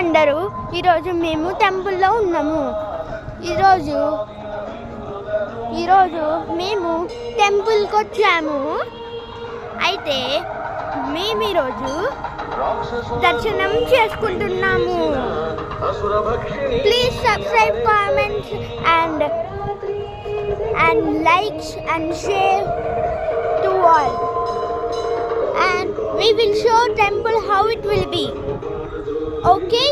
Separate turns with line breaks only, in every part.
అందరూ. ఈరోజు మేము టెంపుల్లో ఉన్నాము. ఈరోజు మేము టెంపుల్కి వచ్చాము. అయితే మేము ఈరోజు దర్శనం చేసుకుంటున్నాము. Please subscribe, comments and likes and share to all. And we will show temple how it will be. Okay?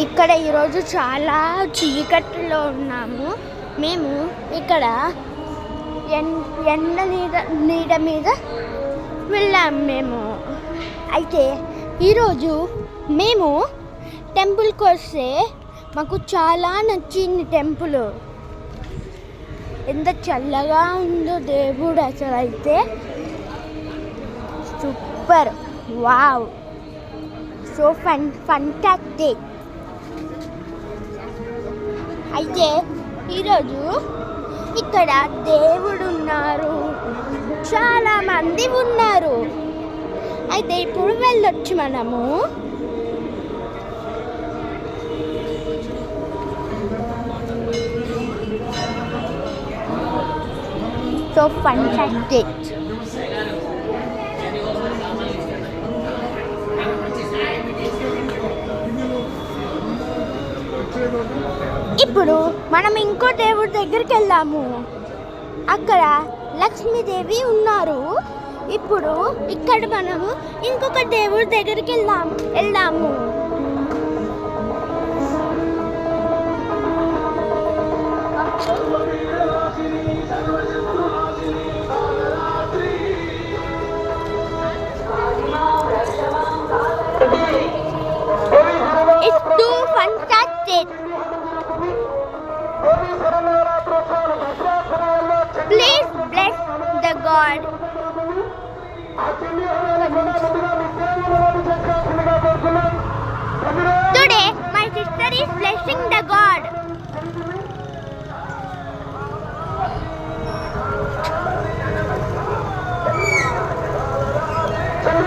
ఇక్కడ ఈరోజు చాలా చీకట్లో ఉన్నాము. మేము ఇక్కడ ఎండ నీడ మీద వెళ్ళాము మేము. అయితే ఈరోజు మేము టెంపుల్కి వస్తే మాకు చాలా నచ్చింది టెంపుల్. ఎంత చల్లగా ఉందో దేవుడు, అసలు అయితే సూపర్, వావ్, సో ఫంటాస్టిక్. అయితే ఈరోజు ఇక్కడ దేవుడు ఉన్నారు, చాలా మంది ఉన్నారు. అయితే ఇప్పుడు వెళ్ళొచ్చు మనము. So fantastic. ఇప్పుడు మనం ఇంకో దేవుడి దగ్గరికి వెళ్ళాము. అక్కడ లక్ష్మీదేవి ఉన్నారు. ఇప్పుడు ఇక్కడ మనము ఇంకొక దేవుడి దగ్గరికి వెళ్దాము. It's too fantastic. Please bless the God. Today, my sister is blessing the God.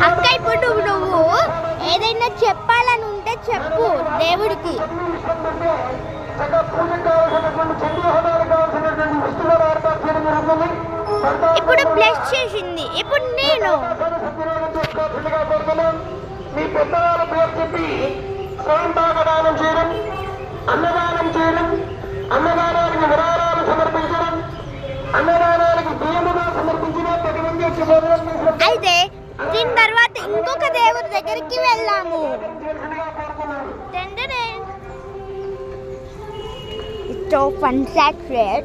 అక్క, ఇప్పుడు నువ్వు ఏదైనా చెప్పాలని ఉంటే చెప్పు దేవుడికి. ఇప్పుడు బ్లెస్ చేసింది. ఇప్పుడు నేను
మీ పెద్దవాళ్ళ పేరు చెప్పి స్వయంపాకదానం చేయడం, అన్నదానం చేయడం, అన్నదానానికి విరాళాలు సమర్పించడం, అన్నదానానికి బియ్యముగా సమర్పించిన 10 మంది వచ్చి భోజనం చేసిన.
అయితే దీని తర్వాత ఇంకొక దేవుడి దగ్గరికి వెళ్ళాము. It's so fantastic.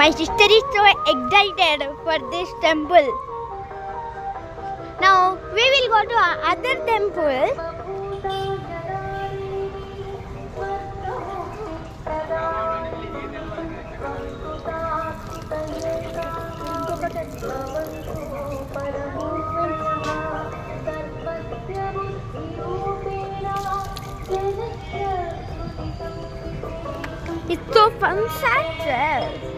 My sister is so excited for this temple. Now we will go to other temple. It's so fantastic.